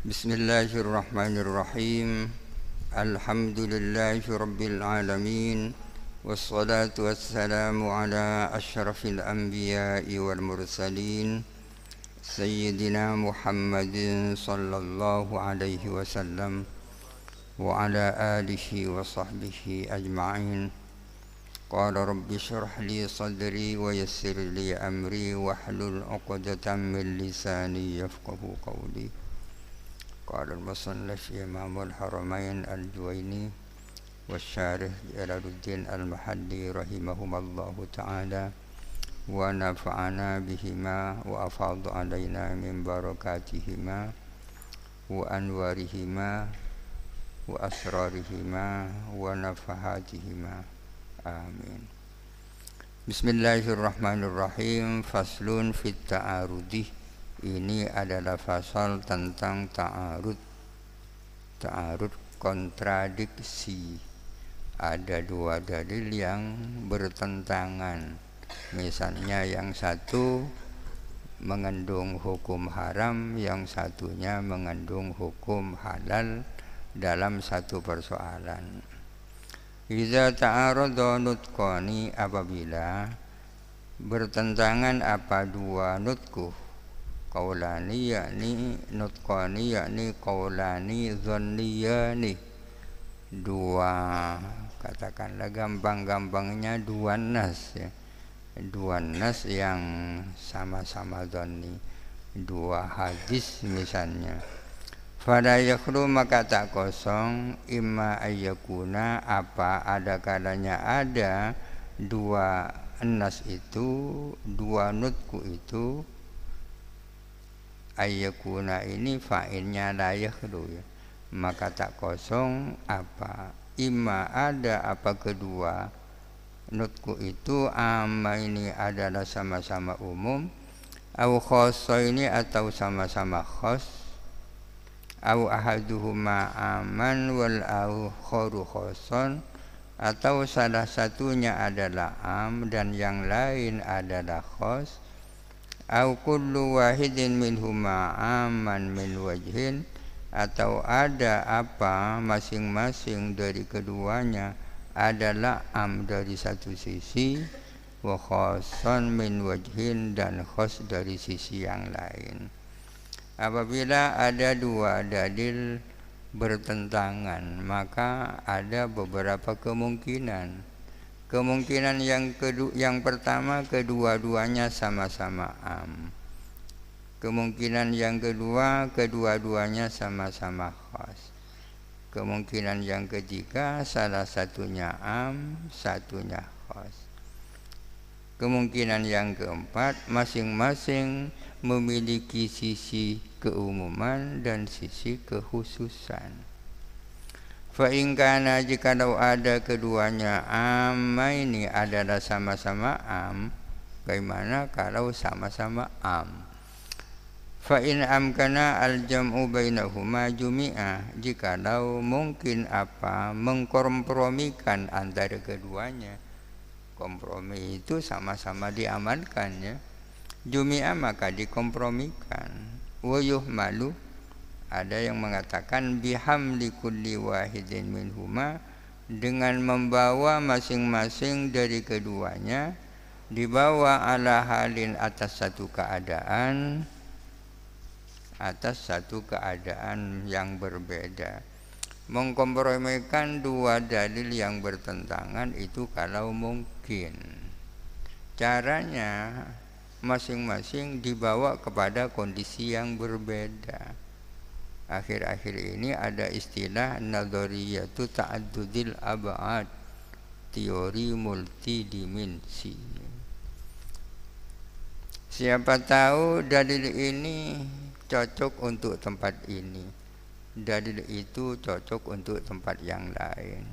Bismillahirrahmanirrahim. Alhamdulillahi rabbil alamin. Wassalatu wassalamu ala asyrafil anbiya'i wal mursalin Sayyidina Muhammadin sallallahu alaihi wasallam wa ala alihi wa sahbihi ajma'in. Qala rabbi syrah li sadri wa yassir li amri wahlul 'uqdatam min lisani yafqahu qawli. Qala al-musannif Imamul Haramain Al-Juwaini wasyarih Jalaluddin Al-Mahalli rahimahumallahu ta'ala wa nafa'ana bihima wa afadha alaina min barakatihima wa anwarihima wa asrarihima wa nafahatihima. Amin. Bismillahirrahmanirrahim. Faslun fit ta'arudi. Ini adalah fasal tentang ta'arud. Ta'arud kontradiksi. Ada dua dalil yang bertentangan. Misalnya yang satu mengandung hukum haram, yang satunya mengandung hukum halal dalam satu persoalan. Iza ta'arada nutqani, apabila bertentangan apa dua nutku, qaulani yakni nutqani yakni qaulani dhanniyani, dua, katakanlah gampang-gampangnya dua nas ya. Dua nas yang sama-sama dhanni, dua hadis misalnya. Fala yakhlu, maka tak kosong, imma ayyakuna, apa ada kalanya ada dua nas itu, dua nutku itu. Ayyakuna ini fa'ilnya la yakhlu ya. Maka tak kosong apa, imma ada apa kedua nutku itu, amma ini adalah sama-sama umum, au khassa ini atau sama-sama khas, au ahaduhuma aman wal akharu khassan, atau salah satunya adalah am dan yang lain adalah khas, au kullu wahidin minhuma aman min wajhin, atau ada apa masing-masing dari keduanya adalah am dari satu sisi, wa khassan min wajhin, dan khas dari sisi yang lain. Apabila ada dua dalil bertentangan, maka ada beberapa kemungkinan. Kemungkinan yang pertama, kedua-duanya sama-sama am. Kemungkinan yang kedua, kedua-duanya sama-sama khas. Kemungkinan yang ketiga, salah satunya am, satunya khas. Kemungkinan yang keempat, masing-masing memiliki sisi keumuman dan sisi kekhususan. Fa in kana, jikalau ada keduanya amma ini adalah sama-sama am, bagaimana kalau sama-sama am? Fa in amkana al-jam'u bainahuma jumi'a, jikalau mungkin apa mengkompromikan antara keduanya. Kompromi itu sama-sama diamalkan ya. Jumi'a maka dikompromikan. Wa yuhmalu, ada yang mengatakan bihamli kulli wahidin minhuma, dengan membawa masing-masing dari keduanya, dibawa ala halin atas satu keadaan, atas satu keadaan yang berbeda. Mengkompromikan dua dalil yang bertentangan itu kalau mungkin. Caranya masing-masing dibawa kepada kondisi yang berbeda. Akhir-akhir ini ada istilah nadhariyatu ta'addudil ab'ad, teori multidimensi. Siapa tahu dalil ini cocok untuk tempat ini, dalil itu cocok untuk tempat yang lain.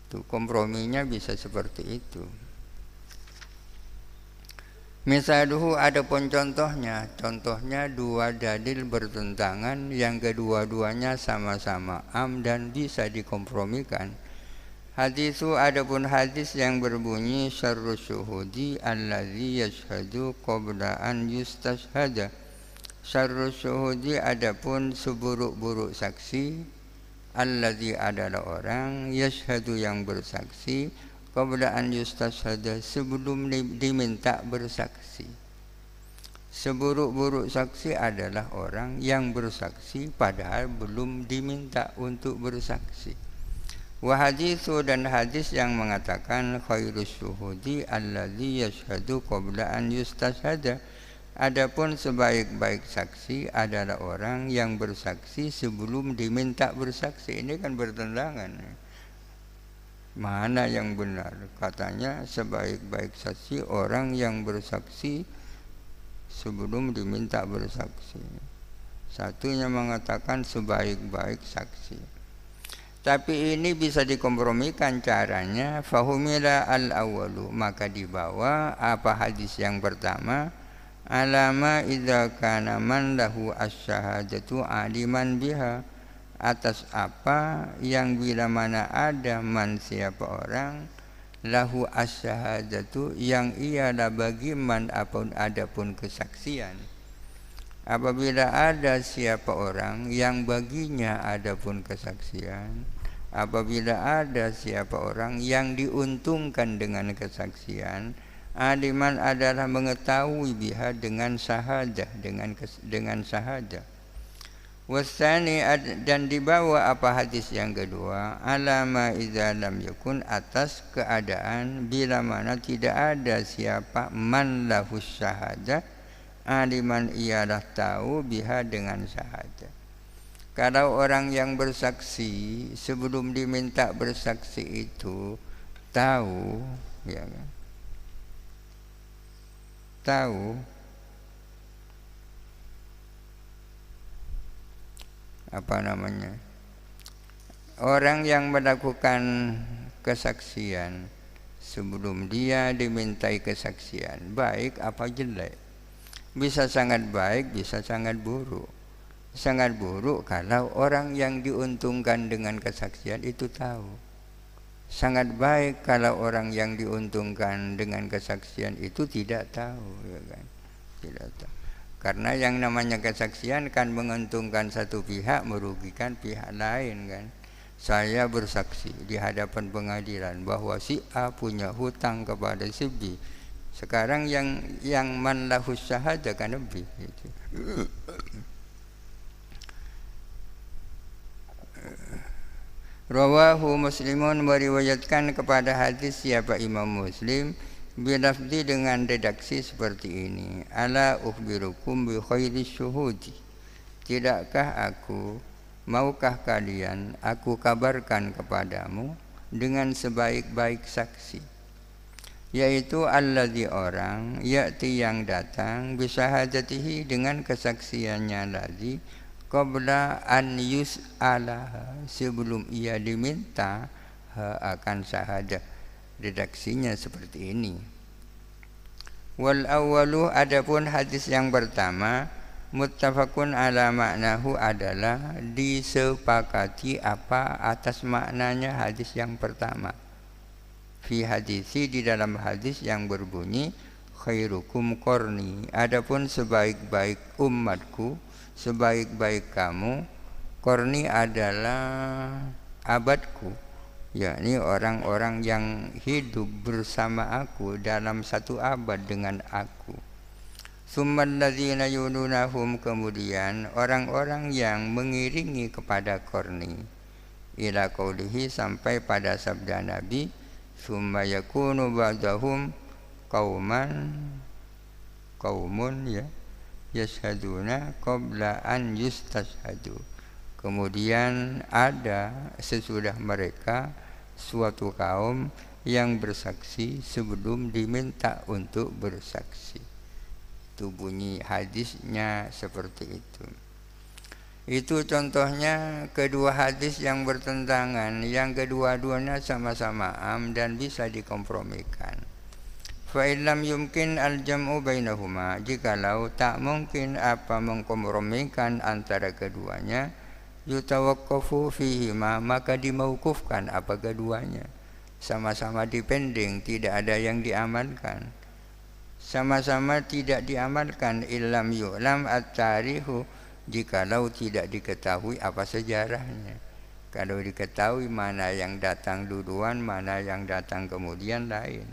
Itu komprominya bisa seperti itu. Misaluhu, adapun contohnya dua dalil bertentangan yang kedua-duanya sama-sama am dan bisa dikompromikan. Hadisu, adapun hadis yang berbunyi syarrus syuhudi allazi yashhadu qabla an yustashhada, Syarrus syuhudi adapun seburuk-buruk saksi, alladzi adalah orang yashhadu yang bersaksi qabla an yustashhada sebelum diminta bersaksi. Seburuk-buruk saksi adalah orang yang bersaksi padahal belum diminta untuk bersaksi. Wa haditsu dan hadis yang mengatakan khairus syuhudi alladzi yashhadu qabla an yustashhada. Adapun sebaik-baik saksi adalah orang yang bersaksi sebelum diminta bersaksi. Ini kan bertentangan. Mana yang benar? Katanya sebaik-baik saksi orang yang bersaksi sebelum diminta bersaksi. Satunya mengatakan sebaik-baik saksi. Tapi ini bisa dikompromikan caranya. Fahumila al-awwalu, maka dibawa apa hadis yang pertama, alama idza kana man lahu asyhadatu aliman biha, atas apa yang bila mana ada man siapa orang lahu asyhadatu yang ialah bagi man adapun kesaksian. Apabila ada siapa orang yang baginya adapun kesaksian, apabila ada siapa orang yang diuntungkan dengan kesaksian, aliman adalah mengetahui biha dengan syahadah, dengan syahadah. Wasani dan dibawa apa hadis yang kedua, alama idza lam yakun atas keadaan bila mana tidak ada siapa man lahu syahadah, aliman ialah tahu biha dengan syahadah. Kalau orang yang bersaksi sebelum diminta bersaksi itu tahu, ya kan? Tahu apa namanya, orang yang melakukan kesaksian sebelum dia dimintai kesaksian, baik apa jelek, bisa sangat baik, bisa sangat buruk. Sangat buruk kalau orang yang diuntungkan dengan kesaksian itu tahu. Sangat baik kalau orang yang diuntungkan dengan kesaksian itu tidak tahu, ya kan? Tidak tahu. Karena yang namanya kesaksian kan menguntungkan satu pihak, merugikan pihak lain, kan? Saya bersaksi di hadapan pengadilan bahwa si A punya hutang kepada si B. Sekarang yang man lahu syahadah kan lebih gitu. Rawahu Muslimun, meriwayatkan kepada hadis siapa Imam Muslim bilafzi dengan redaksi seperti ini, ala ukhbirukum bi khairis syuhudi, tidakkah aku, maukah kalian aku kabarkan kepadamu dengan sebaik-baik saksi, yaitu alladzi orang ya'ti yang datang bisahadatihi dengan kesaksiannya ladzi qabla an yus'alaha sebelum ia diminta akan syahadah. Redaksinya seperti ini. Wal awwalu, adapun hadis yang pertama, muttafaqun ala maknahu adalah disepakati apa atas maknanya hadis yang pertama. Fi hadisi, di dalam hadis yang berbunyi khairukum qarni, adapun sebaik-baik umatku, sebaik-baik kamu, qarni adalah abadku, yakni orang-orang yang hidup bersama aku dalam satu abad dengan aku. Tsummal ladzina yulunahum, kemudian orang-orang yang mengiringi kepada qarni, ila qaulihi, sampai pada sabda Nabi, tsumma yakunu ba'dahum qaumun ya yashhaduna qabla an yustashhadu, kemudian ada sesudah mereka suatu kaum yang bersaksi sebelum diminta untuk bersaksi. Itu bunyi hadisnya seperti itu. Itu contohnya kedua hadis yang bertentangan, yang kedua-duanya sama-sama am dan bisa dikompromikan. Fa illam yumkin al-jam'u bainahuma, jikalau tak mungkin apa mengkompromikan antara keduanya, yutawaqqafu fihima, maka dimaukufkan apa keduanya. Sama-sama dipending, tidak ada yang diamalkan. sama-sama tidak diamalkan. Illam yu'lam at-tarihu, jikalau tidak diketahui apa sejarahnya. Kalau diketahui mana yang datang duluan, mana yang datang kemudian lain.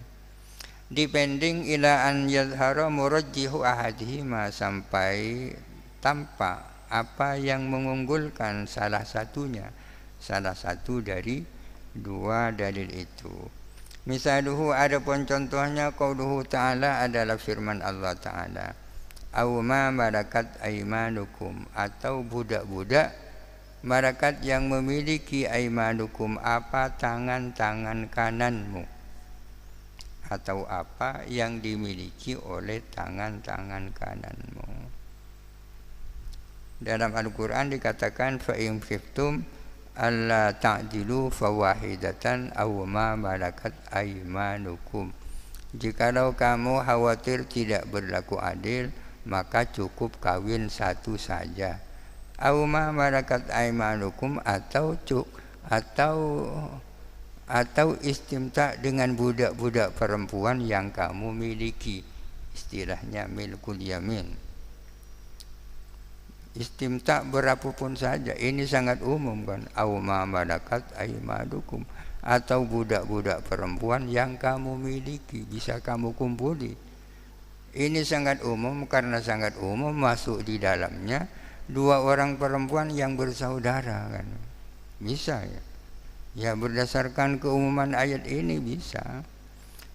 Depending ila an yadhara murajjihu ahadihima, sampai tampak apa yang mengunggulkan salah satunya, salah satu dari dua dalil itu. Misaluhu, adapun contohnya, qauluhu ta'ala adalah firman Allah Ta'ala, aw ma malakat aimanukum, atau budak-budak malakat yang memiliki aimanukum, apa tangan-tangan kananmu, atau apa yang dimiliki oleh tangan-tangan kananmu. Dalam Al-Quran dikatakan fa in khiftum alla ta'dilu fawahidatan aw ma malakat aymanukum. Jikalau kamu khawatir tidak berlaku adil, maka cukup kawin satu saja. Aw ma malakat aymanukum, atau istimta dengan budak-budak perempuan yang kamu miliki, istilahnya milkul yamin. Istimta berapapun saja, ini sangat umum kan. Aw ma malakat aymanukum, atau budak-budak perempuan yang kamu miliki, bisa kamu kumpuli. Ini sangat umum, karena sangat umum masuk di dalamnya dua orang perempuan yang bersaudara kan. Bisa ya. Ya, berdasarkan keumuman ayat ini bisa.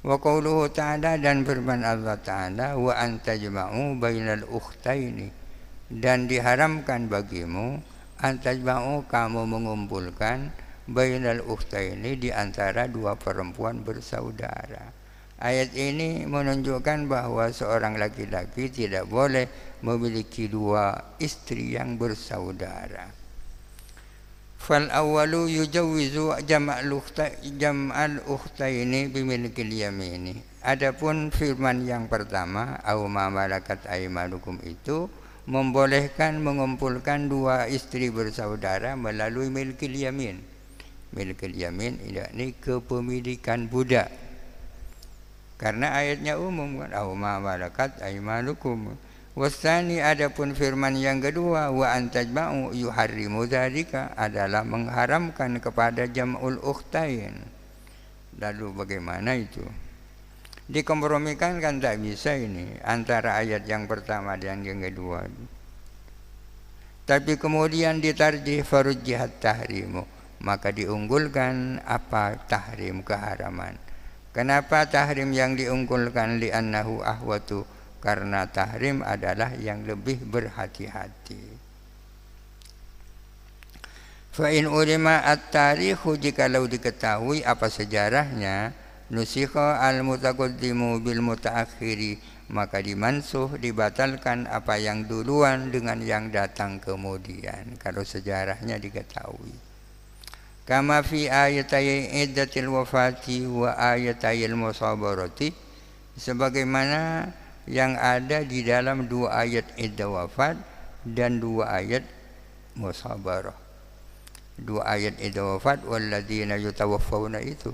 Wa qauluhu ta'ala, dan firman Allah Ta'ala, wa antajma'u bainal ukhtaini, dan diharamkan bagimu antajma'u, kamu mengumpulkan bainal ukhtaini, di antara dua perempuan bersaudara. Ayat ini menunjukkan bahwa seorang laki-laki tidak boleh memiliki dua istri yang bersaudara. Fal awwalu yujawwizu jam'al ukhtaini bimilkil yamini. Adapun firman yang pertama, aw ma malakat aymanukum, itu membolehkan mengumpulkan dua istri bersaudara melalui milkil yamin. Milkil yamin ini kepemilikan budak. Karena ayatnya umum kan, aw ma malakat aymanukum. Wasani, adapun firman yang kedua, wa antajma'u yuharrimu dzalika, adalah mengharamkan kepada jam'ul ukhtain. Lalu bagaimana itu? Dikompromikan kan tak bisa ini antara ayat yang pertama dan yang kedua. Tapi kemudian ditarjih farujjihat tahrimu, maka diunggulkan apa? Tahrim, keharaman. Kenapa tahrim yang diunggulkan? Li'annahu ahwatu, karena tahrim adalah yang lebih berhati-hati. Fa in ulima at-tarikhu, jikalau diketahui apa sejarahnya, nusikha al-mutaqaddimu bil mutaakhiri, maka dimansuh, dibatalkan apa yang duluan dengan yang datang kemudian, kalau sejarahnya diketahui. Kama fi ayatay iddatil wafati wa ayatayil musabarati, sebagaimana yang ada di dalam dua ayat iddah wafat dan dua ayat musabarah. Dua ayat iddah wafat, walladzina yutawaffawna, itu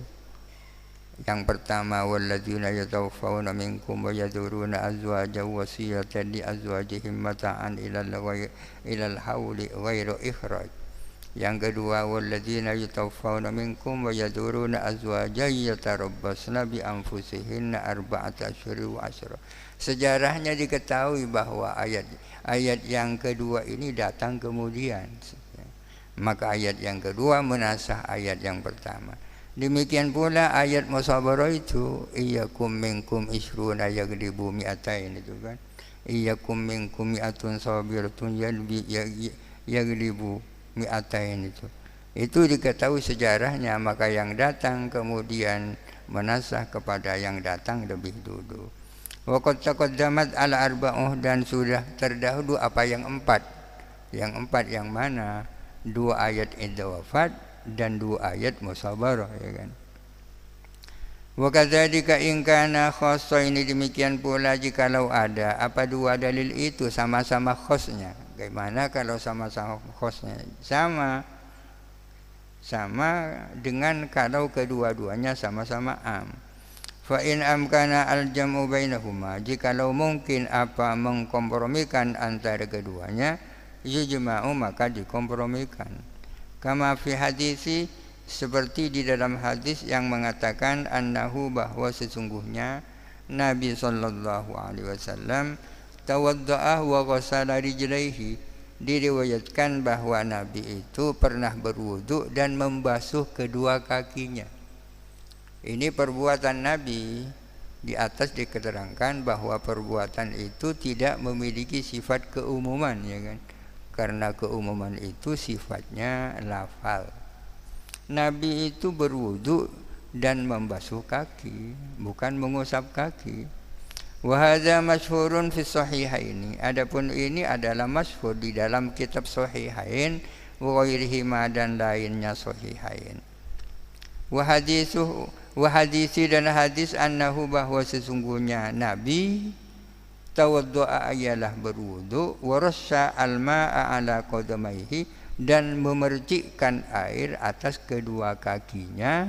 yang pertama, walladzina yatawaffawna minkum wa yadhuruna azwajan wasiyatan li azwajihim mata'an ilal hauli ghairu ikhraj. Yang kedua, walladzina yatawaffawna minkum wa yadhuruna azwajan yatarabbasna bi anfusihinna arba'ata asyhuri wa asyra. Sejarahnya diketahui bahwa ayat yang kedua ini datang kemudian, maka ayat yang kedua menasah ayat yang pertama. Demikian pula ayat musabarah itu, iyyakum minkum ishruna yaghlibu mi'atain, itu kan. Iyyakum minkum mi'atun sabiratun yaghlibu mi'atain, itu diketahui sejarahnya, maka yang datang kemudian menasah kepada yang datang lebih dulu. Wa qad taqaddamat al-arba'uh, dan sudah terdahulu apa yang empat. Yang empat yang mana? Dua ayat iddah wafat dan dua ayat musabarah, ya kan. Wa kadzalika in kana khassa, ini demikian pula jikalau ada apa dua dalil itu sama-sama khosnya. Bagaimana kalau sama-sama khosnya? Sama dengan kalau kedua-duanya sama-sama am. Fa in amkana al-jam'u bainahuma, jikalau mungkin apa mengkompromikan antara keduanya, yujma'u maka dikompromikan. Kama fi hadisi, seperti di dalam hadis yang mengatakan annahu, bahwa sesungguhnya Nabi sallallahu alaihi wasallam tawadda'a wa ghassala rijlaihi, diriwayatkan bahwa Nabi itu pernah berwudu dan membasuh kedua kakinya. Ini perbuatan Nabi. Di atas diketerangkan bahwa perbuatan itu tidak memiliki sifat keumuman, ya kan? Karena keumuman itu sifatnya lafal. Nabi itu berwudu dan membasuh kaki, bukan mengusap kaki. Wa hadza masyhurun fi sahihaini. Adapun ini adalah masyhur di dalam kitab Sahihain wa ghairihima, dan lainnya Sahihain. Wa hadisi, dan hadis annahu, bahwa sesungguhnya Nabi tawaddu'a, ialah berwudu, wa rassa al-ma'a ala qadamaihi, dan memercikkan air atas kedua kakinya.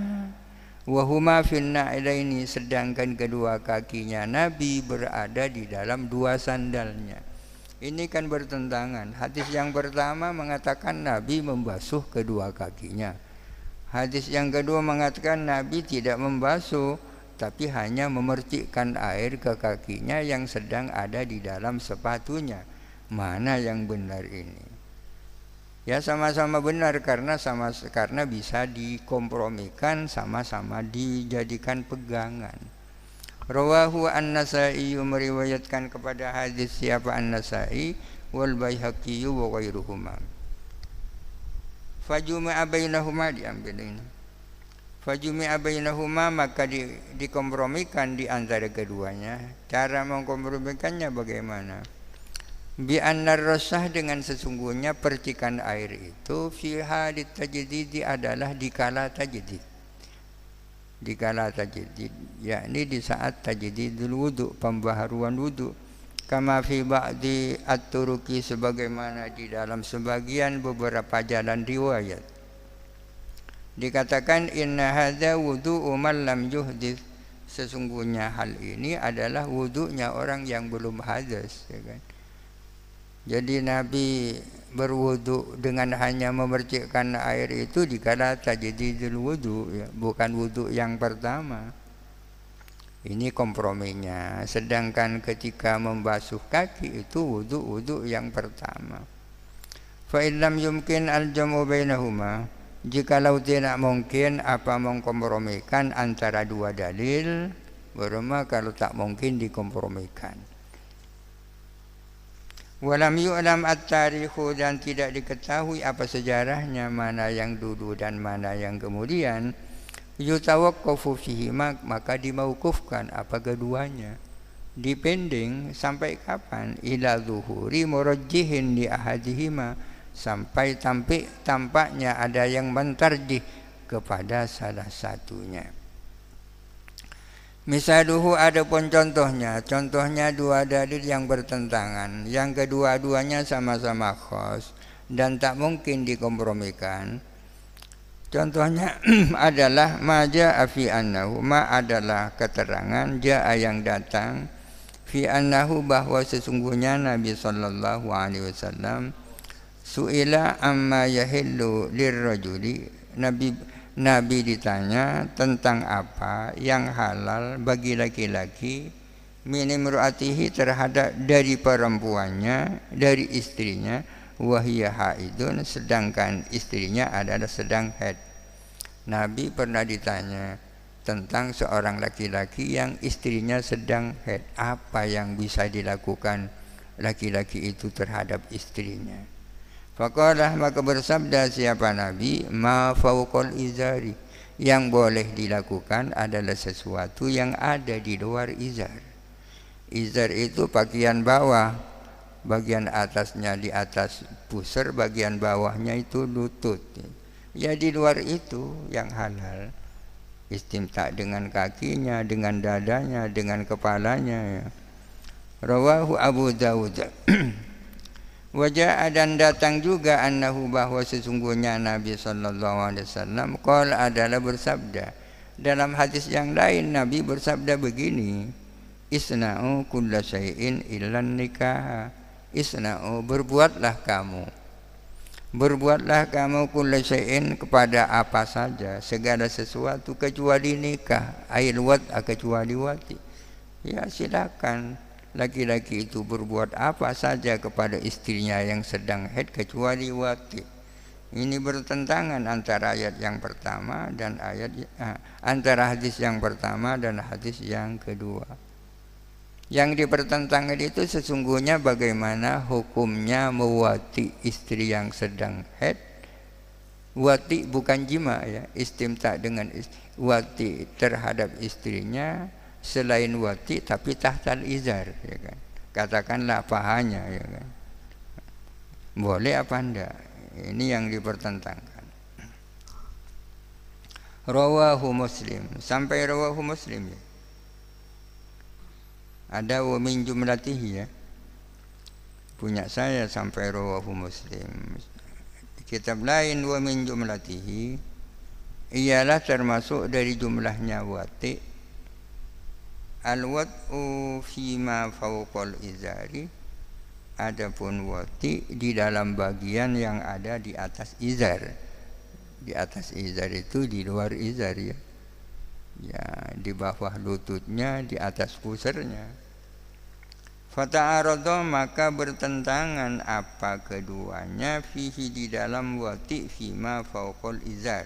Wa huma fin na'ilaini, sedangkan kedua kakinya Nabi berada di dalam dua sandalnya. Ini kan bertentangan. Hadis yang pertama mengatakan Nabi membasuh kedua kakinya. Hadis yang kedua mengatakan Nabi tidak membasuh, tapi hanya memercikkan air ke kakinya yang sedang ada di dalam sepatunya. Mana yang benar ini? Ya, sama-sama benar, karena bisa dikompromikan, sama-sama dijadikan pegangan. Rawahu An-Nasa'i, meriwayatkan kepada hadis siapa An-Nasa'i, wal Baihaqi wa ghairuhuma. Fajumi'a bainahuma, diambil ini. Fajumi'a bainahuma, maka dikompromikan di antara keduanya. Cara mengkompromikannya bagaimana? Bi annar rasah, dengan sesungguhnya percikan air itu fi halit tajdid, adalah dikala tajdid. Dikala tajdid, yakni di saat tajdidul wudu, pembaharuan wudu. Kama fi ba'di at-turuki, sebagaimana di dalam sebagian beberapa jalan riwayat dikatakan inna hadza wudu'u man lam yuhdits, sesungguhnya hal ini adalah wudunya orang yang belum hadas, ya kan? Jadi Nabi berwudu dengan hanya memercikkan air itu dikala tajdidul wudu, ya, bukan wudu yang pertama. Ini komprominya. Sedangkan ketika membasuh kaki itu wudu yang pertama. Fa illam yumkin al-jam'u bainahuma, jikalau tidak mungkin apa mengkompromikan antara dua dalil, berma kalau tak mungkin dikompromikan. Walam yu'lam at-tarikhu, dan tidak diketahui apa sejarahnya, mana yang dulu dan mana yang kemudian. Yutawaqqafu fihi, maka dimaukufkan apa keduanya, dipending sampai kapan? Ila zuhuri murajjihin li ahadihima, sampai tampaknya ada yang mentarjih kepada salah satunya. Misaluhu, adapun contohnya dua dalil yang bertentangan, yang kedua-duanya sama-sama khas dan tak mungkin dikompromikan. Contohnya adalah ma jaa fi annahu, ma adalah keterangan jaa yang datang fi annahu, bahwa sesungguhnya Nabi sallallahu alaihi wasallam suila amma yahillu lirrajuli, Nabi ditanya tentang apa yang halal bagi laki-laki min imraatihi, terhadap dari perempuannya, dari istrinya, wahiyya haidun, sedangkan istrinya adalah sedang haid. Nabi pernah ditanya tentang seorang laki-laki yang istrinya sedang haid, apa yang bisa dilakukan laki-laki itu terhadap istrinya. Faqalah, maka bersabda siapa Nabi, ma fawqal izari, yang boleh dilakukan adalah sesuatu yang ada di luar izar. Izar itu pakaian bawah, bagian atasnya di atas pusar, bagian bawahnya itu lutut. Ya, di luar itu yang halal. Istimta dengan kakinya, dengan dadanya, dengan kepalanya, ya. Rawahu Abu Dawud. Wajah, dan datang juga annahu, bahwa sesungguhnya Nabi sallallahu alaihi wasallam qala, adalah bersabda, Dalam hadis yang lain Nabi bersabda begini, isna'u kulla syai'in illan nikah. Isna'u, berbuatlah kamu kulla syai'in, kepada apa saja, segala sesuatu kecuali nikah, ail wat kecuali wati. Ya silakan laki-laki itu berbuat apa saja kepada istrinya yang sedang haid kecuali wati. Ini bertentangan antara ayat yang pertama dan antara hadis yang pertama dan hadis yang kedua. Yang dipertentangkan itu sesungguhnya bagaimana hukumnya mewati istri yang sedang haid. Wati bukan jima ya, istimta dengan wati terhadap istrinya selain wati tapi tahtal izar ya kan. Katakanlah pahanya ya kan. Boleh apa enggak? Ini yang dipertentangkan. Rawahu Muslim, sampai rawahu Muslim ya. Ada wa min jumlatihi ya. Punya saya sampai rawahu Muslim. Kitab lain wa min jumlatihi ialah termasuk dari jumlahnya wati. Al-wat'u fima fawqal izari. Adapun wati di dalam bagian yang ada di atas izar. Di atas izar itu di luar izar ya. Ya, di bawah lututnya, di atas pusarnya. Fata'arada, maka bertentangan apa keduanya fihi di dalam wati fima fawqal izar.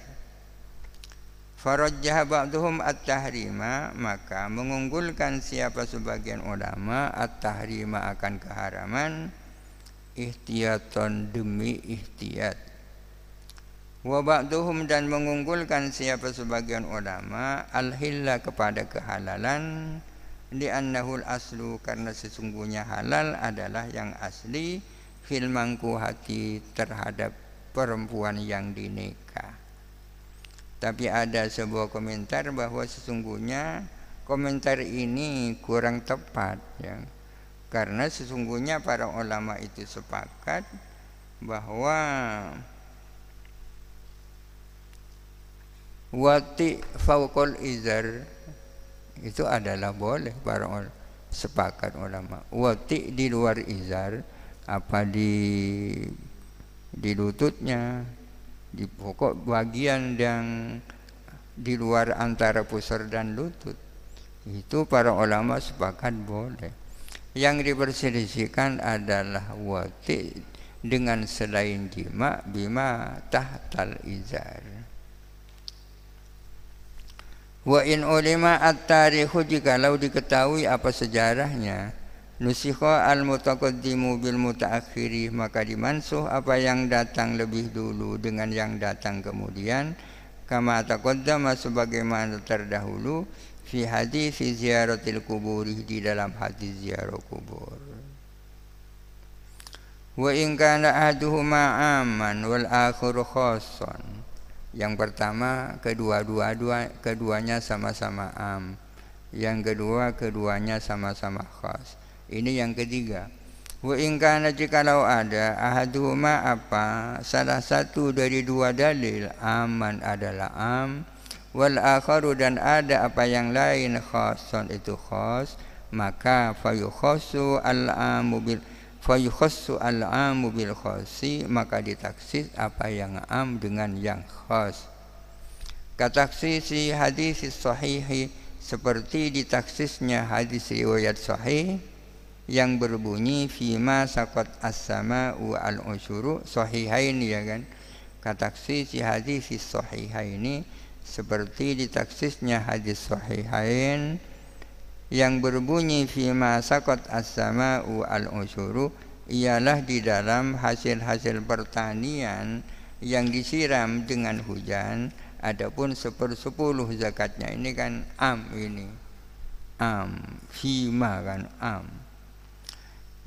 Farajjaha ba'duhum at-tahrima, maka mengunggulkan siapa sebagian ulama at-tahrima akan keharaman, ihtiyatan demi ihtiyat. Wa ba'duhum, dan mengunggulkan siapa sebagian ulama al-hilla kepada kehalalan, li'annahul aslu, karena sesungguhnya halal adalah yang asli, fil mangkuhati, terhadap perempuan yang dinikah. Tapi ada sebuah komentar bahwa sesungguhnya komentar ini kurang tepat ya. Karena sesungguhnya para ulama itu sepakat bahwa wati fauqal izar itu adalah boleh, para ulama sepakat ulama. Wati di luar izar, apa di lututnya, di pokok bagian yang di luar antara pusar dan lutut, itu para ulama sepakat boleh. Yang diperselisihkan adalah wati dengan selain jima bima tahtal izar. Wa in ulima at-tarikhu, jikalau diketahui apa sejarahnya, nusikha al-mutaqaddimu bil mutaakhiri, maka dimansuh apa yang datang lebih dulu dengan yang datang kemudian, kama taqaddama, sebagaimana terdahulu, fi hadis ziaratil kuburi, di dalam hadis ziarah kubur. Wa in kana ahaduhuma amman wal akharu khassan, yang pertama keduanya sama-sama am, yang kedua keduanya sama-sama khas. Ini yang ketiga. Wa in kana, jikalau ada ahaduhuma apa salah satu dari dua dalil, aman adalah am, wal akharu, dan ada apa yang lain, khasson itu khas, maka fayukhassu al-amu bil khasi, maka ditaksis apa yang am dengan yang khas. Kataksisi hadis sahihi, seperti ditaksisnya hadis riwayat sahih yang berbunyi fima saqat as-sama'u al-usyuru, sahihain ya kan. Kataksisi hadis sahihaini seperti ditaksisnya hadis sahihain yang berbunyi fima saqat as-sama'u al-usyuru, ialah di dalam hasil-hasil pertanian yang disiram dengan hujan, adapun 1/10 zakatnya. Ini kan am, ini am, fima kan am.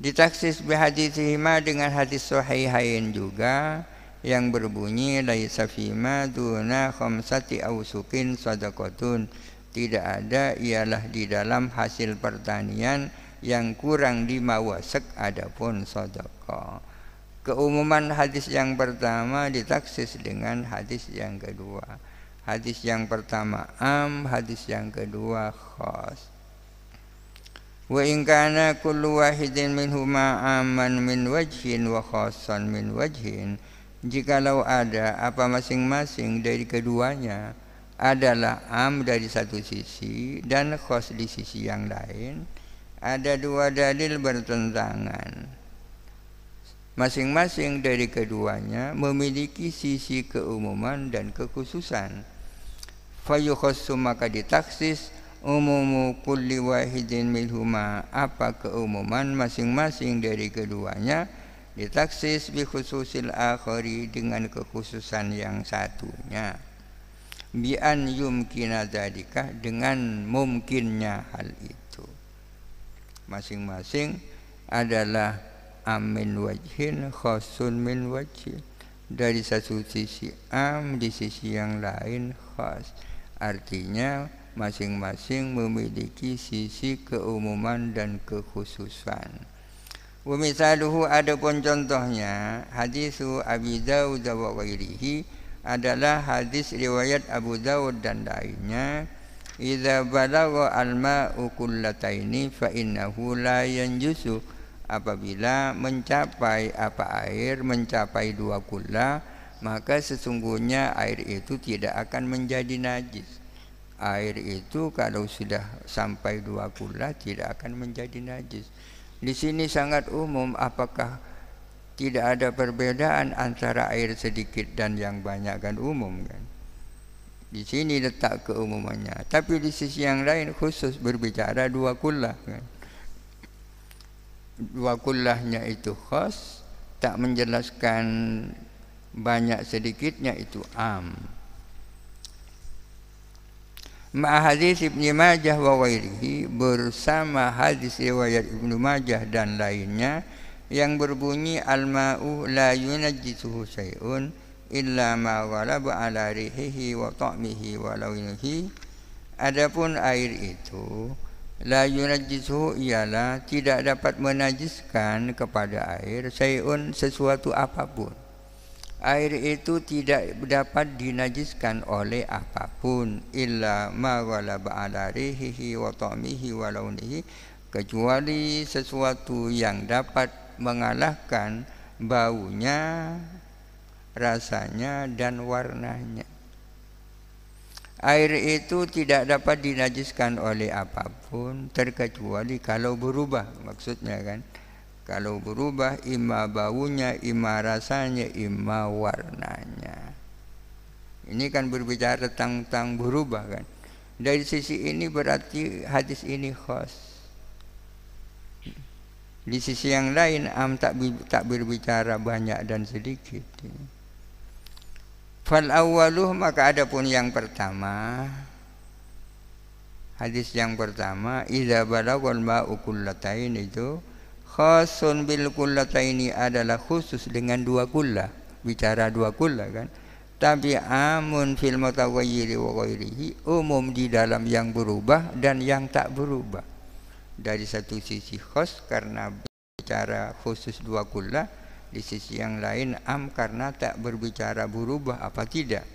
Ditaksis bihaditsihima dengan hadis sahihain juga yang berbunyi laisa fima duna khamsati awsukin sadaqatun, tidak ada ialah di dalam hasil pertanian yang kurang 5 wasek adapun sedekah. Keumuman hadis yang pertama ditaksis dengan hadis yang kedua. Hadis yang pertama am, hadis yang kedua khas. Wa in kana kullu wahidin minhuma amman min wajhin wa khassan min wajhin, jikalau ada apa masing-masing dari keduanya adalah am dari satu sisi dan khas di sisi yang lain, ada dua dalil bertentangan. Masing-masing dari keduanya memiliki sisi keumuman dan kekhususan. Fayukhassu, maka ditaksis umumu kulli wahidin minhuma, apa keumuman masing-masing dari keduanya ditaksis bi khususil akhari, dengan kekhususan yang satunya. Bi an yumkina dzalika, dengan mungkinnya hal itu. Masing-masing adalah amin wajhin khasun min wajhin, dari satu sisi am, di sisi yang lain khas. Artinya masing-masing memiliki sisi keumuman dan kekhususan. Wa misaluhu, adapun contohnya hadisu Abi Dawud wa ghairihi, adalah hadis riwayat Abu Dawud dan lainnya. Idza balagha al-ma'u kullataini fa innahu la yanjusu, apabila mencapai air mencapai 2 kula, maka sesungguhnya air itu tidak akan menjadi najis. Air itu kalau sudah sampai 2 kula tidak akan menjadi najis. Di sini sangat umum, apakah tidak ada perbedaan antara air sedikit dan yang banyak? Kan umum kan. Di sini letak keumumannya. Tapi di sisi yang lain khusus berbicara 2 kula kan. 2 kullahnya itu khas, tak menjelaskan banyak sedikitnya itu am. Ma hadis Ibnu Majah wa ghairihi, bersama hadis riwayat Ibnu Majah dan lainnya yang berbunyi al-ma'u la yunajjisuhu syai'un illa ma ghalaba ala rihihi wa ta'mihi wa lawnihi. Adapun air itu la yunajjisuhu, ialah tidak dapat menajiskan kepada air syai'un, sesuatu apapun. Air itu tidak dapat dinajiskan oleh apapun, illa ma ghalaba ala rihihi wa ta'mihi wa launihi, kecuali sesuatu yang dapat mengalahkan baunya, rasanya dan warnanya. Air itu tidak dapat dinajiskan oleh apapun terkecuali kalau berubah, maksudnya kan. Kalau berubah, imma baunya, imma rasanya, imma warnanya. Ini kan berbicara tentang berubah kan. Dari sisi ini berarti hadis ini khas. Di sisi yang lain am tak berbicara banyak dan sedikit. Fal awwaluh, maka adapun yang pertama, hadis yang pertama, idza balaghal ma'u kullatain, itu khasun bil kullataini, adalah khusus dengan 2 kullah, bicara 2 kullah kan. Tapi amun fil mutaghayyiri wa ghairihi, umum di dalam yang berubah dan yang tak berubah. Dari satu sisi khas karena bicara khusus 2 kullah, di sisi yang lain am karena tak berbicara berubah apa tidak.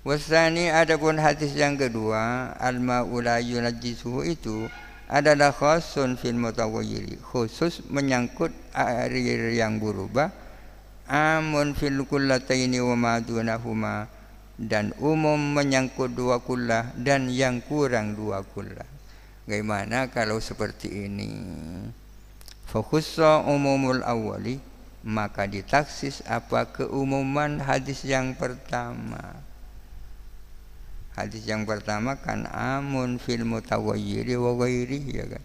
Wasani, adapun hadis yang kedua, al-ma'u la yunajjisuhu, itu adalah khasun fil mutaghayyiri, khusus menyangkut air yang berubah. Amun fil kullataini wa ma dunahuma, dan umum menyangkut 2 kullah dan yang kurang 2 kullah. Bagaimana kalau seperti ini? Fa khussa umumul awwali, maka ditaksis apa keumuman hadis yang pertama. Hadis yang pertama kan amun fil mutaghayyiri wa ghairihi, ya kan.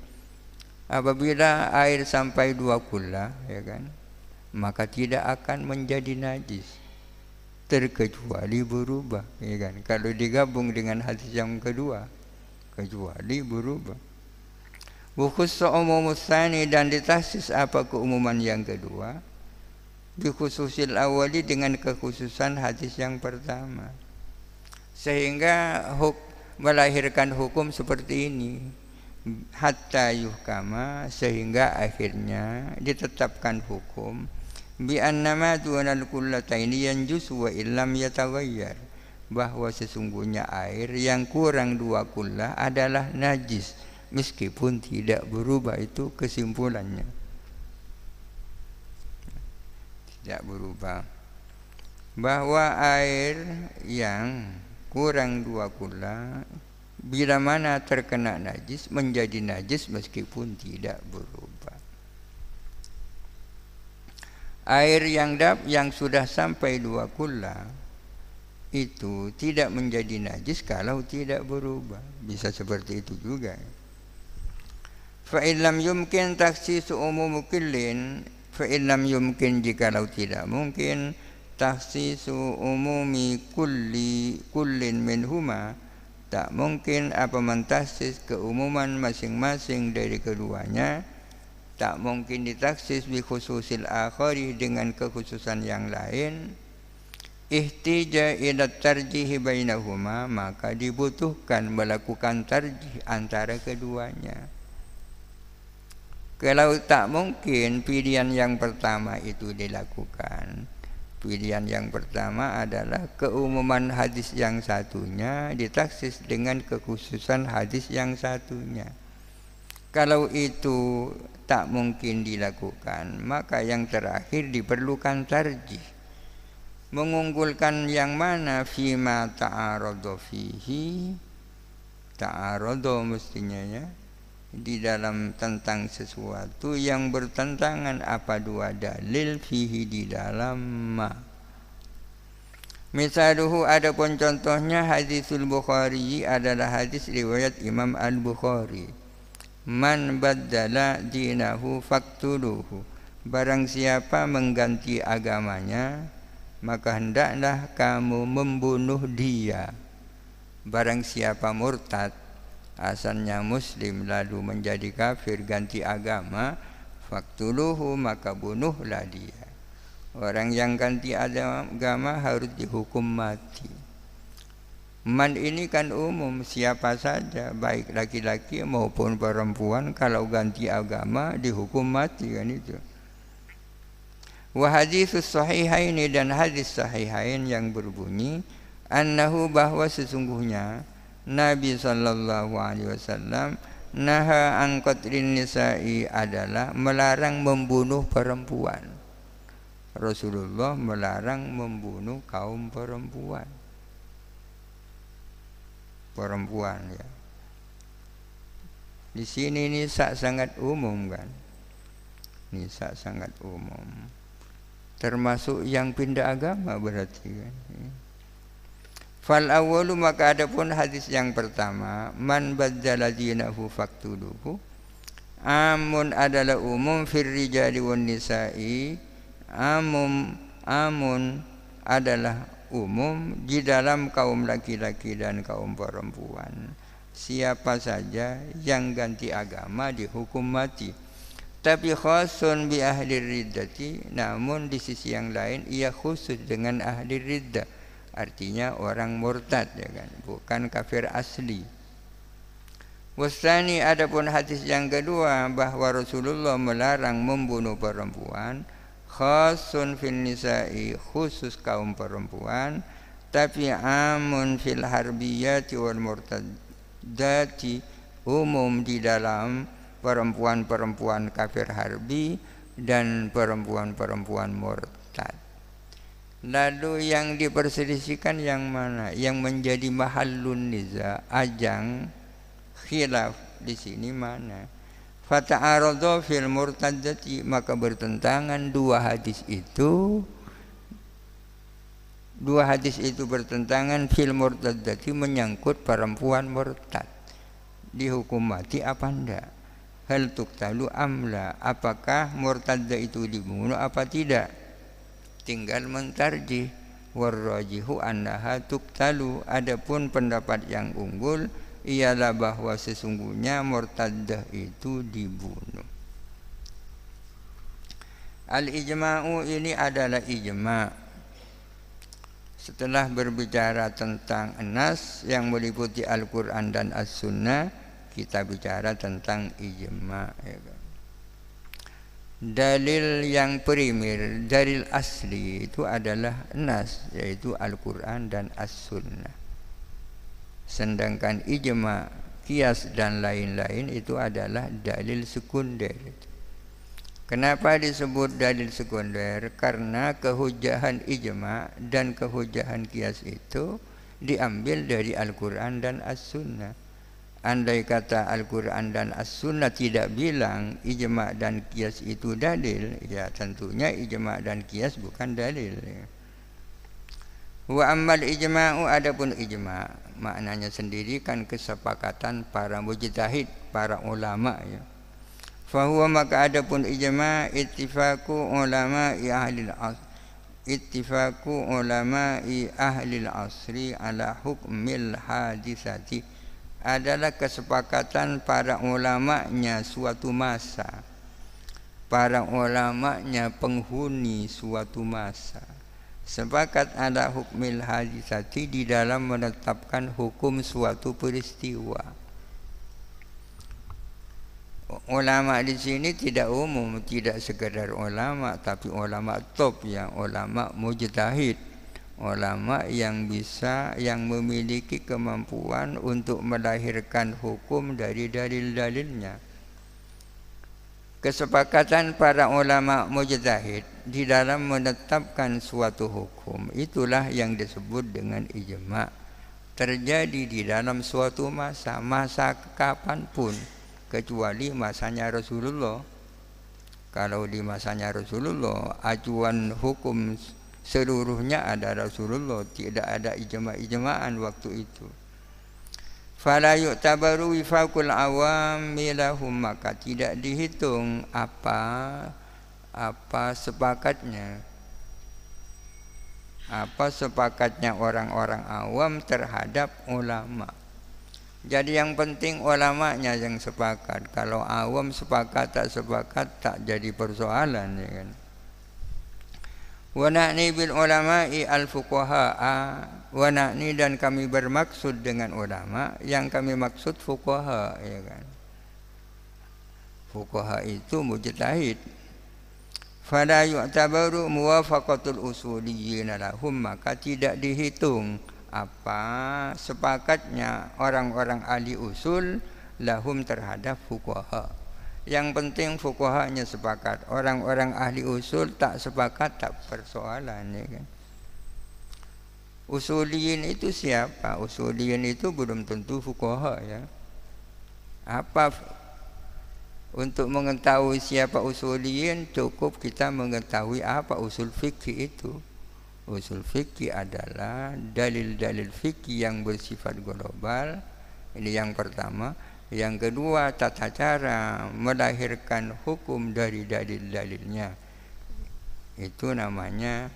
Apabila air sampai 2 kullah, ya kan, maka tidak akan menjadi najis terkecuali berubah, ya kan. Kalau digabung dengan hadis yang kedua, kecuali berubah. Wa khussa umumus tsani, dan ditaksis apa keumuman yang kedua, bi khususil awali, dengan kekhususan hadis yang pertama, sehingga melahirkan hukum seperti ini. Hatta yuhkama, sehingga akhirnya ditetapkan hukum bi annama dunal kullataini yanjus wa illam yataghayyar, bahwa sesungguhnya air yang kurang 2 kullah adalah najis meskipun tidak berubah. Itu kesimpulannya, tidak berubah, bahwa air yang kurang 2 kullah bila mana terkena najis menjadi najis meskipun tidak berubah. Air yang sudah sampai 2 kullah itu tidak menjadi najis kalau tidak berubah. Bisa seperti itu juga. Fa in lam yumkin takhsisu umum kullin, fa in lam yumkin jikalau tidak mungkin takhsisu umumi kullin minhuma, tak mungkin apa mentaksis keumuman masing-masing dari keduanya, tak mungkin ditaksis bi khususil akhari dengan kekhususan yang lain. Ihtija ila tarjih bainahuma, maka dibutuhkan melakukan tarjih antara keduanya. Kalau tak mungkin pilihan yang pertama itu dilakukan, pilihan yang pertama adalah keumuman hadis yang satunya ditaksis dengan kekhususan hadis yang satunya. Kalau itu tak mungkin dilakukan, maka yang terakhir diperlukan tarjih. Mengunggulkan yang mana? Fima ta'aradu fihi, ta'aradu mestinya ya, di dalam tentang sesuatu yang bertentangan apa 2 dalil fihi di dalam ma. Misaluhu, adapun contohnya hadisul Bukhari adalah hadis riwayat Imam Al-Bukhari. Man baddala dinahu faktuluhu, barang siapa mengganti agamanya maka hendaklah kamu membunuh dia. Barang siapa murtad, asalnya muslim lalu menjadi kafir ganti agama, faktuluhu, maka bunuhlah dia. Orang yang ganti agama harus dihukum mati. Man ini kan umum, siapa saja baik laki-laki maupun perempuan kalau ganti agama dihukum mati, kan itu. Wa haditsus sahihaini, dan hadis sahihain yang berbunyi annahu, bahwa sesungguhnya Nabi sallallahu alaihi wasallam naha an qatlin nisa'i, adalah melarang membunuh perempuan. Rasulullah melarang membunuh kaum perempuan. Perempuan ya. Di sini nisa sangat umum kan. Nisa sangat umum. Termasuk yang pindah agama berarti kan. Fal awwalu, maka adapun hadis yang pertama, man baddala dinahu faktuluhu, amun adalah umum fir rijali wan nisa'i, amun adalah umum di dalam kaum laki-laki dan kaum perempuan. Siapa saja yang ganti agama dihukum mati. Tapi khasun bi ahli riddati, namun di sisi yang lain ia khusus dengan ahli riddah. Artinya orang murtad ya kan, bukan kafir asli. Wasani, adapun hadis yang kedua bahwa Rasulullah melarang membunuh perempuan, khasun fil nisa'i, khusus kaum perempuan, tapi amun fil harbiyati wal murtadati, umum di dalam perempuan-perempuan kafir harbi dan perempuan-perempuan murtad. Lalu yang diperselisihkan yang mana? Yang menjadi mahallun niza, ajang khilaf di sini mana? Fata'aradu fil murtadati, maka bertentangan dua hadis itu bertentangan fil murtadati, menyangkut perempuan murtad. Dihukum mati apa enggak? Hal tuktalu amla, apakah murtadda itu dibunuh apa tidak? Tinggal mentarjih. Warrajihu annaha tuktalu, adapun pendapat yang unggul ialah bahwa sesungguhnya murtaddah itu dibunuh. Al-ijma'u, ini adalah ijma'. Setelah berbicara tentang nas yang meliputi Al-Quran dan As-Sunnah, kita bicara tentang ijma', ya kan? Dalil yang primer, dalil asli itu adalah nas, yaitu Al-Quran dan As-Sunnah. Sedangkan ijma, qiyas dan lain-lain itu adalah dalil sekunder. Kenapa disebut dalil sekunder? Karena kehujahan ijma dan kehujahan qiyas itu diambil dari Al-Quran dan As-Sunnah. Andai kata Al-Quran dan As-Sunnah tidak bilang ijma' dan qiyas itu dalil, ya tentunya ijma' dan qiyas bukan dalil. Wa ammal ijma'u, adapun ijma' maknanya sendiri kan kesepakatan para mujtahid, para ulama ya. Fahuwa, maka adapun ijma' ittifaqu ulama'i ahlil asr, ittifaqu ulama'i ahlil asri ala hukmil hadisati, adalah kesepakatan para ulamanya suatu masa, para ulamanya penghuni suatu masa, sepakat ada hukmil hadisati, di dalam menetapkan hukum suatu peristiwa. Ulama di sini tidak umum, tidak sekedar ulama, tapi ulama top ya, ulama mujtahid. Ulama yang bisa, yang memiliki kemampuan untuk melahirkan hukum dari dalil-dalilnya. Kesepakatan para ulama mujtahid di dalam menetapkan suatu hukum, itulah yang disebut dengan ijma'. Terjadi di dalam suatu masa, masa kapanpun, kecuali masanya Rasulullah. Kalau di masanya Rasulullah, acuan hukum seluruhnya ada Rasulullah, tidak ada ijma'-ijma'an waktu itu. Fala yu'tabaru wifaqul awami lahum, maka tidak dihitung apa sepakatnya orang-orang awam terhadap ulama. Jadi yang penting ulamanya yang sepakat. Kalau awam sepakat tak sepakat tak jadi persoalan ya kan. Wa na'ni bil ulama'i al-fuqaha'a, wa na'ni, dan kami bermaksud dengan ulama, yang kami maksud fuqaha ya kan. Fuqaha itu mujtahid. Fala yu'tabaru muwafaqatul usuliyyin lahum, maka tidak dihitung apa sepakatnya orang-orang ahli usul lahum terhadap fuqaha. Yang penting fuqahanya sepakat. Orang-orang ahli usul tak sepakat tak persoalan ya kan. Usuliyin itu siapa? Usuliyin itu belum tentu fuqaha ya. Untuk mengetahui siapa usuliyin, cukup kita mengetahui apa usul fikih itu. Usul fikih adalah dalil-dalil fikih yang bersifat global. Ini yang pertama. Yang kedua, tata cara melahirkan hukum dari dalil-dalilnya. Itu namanya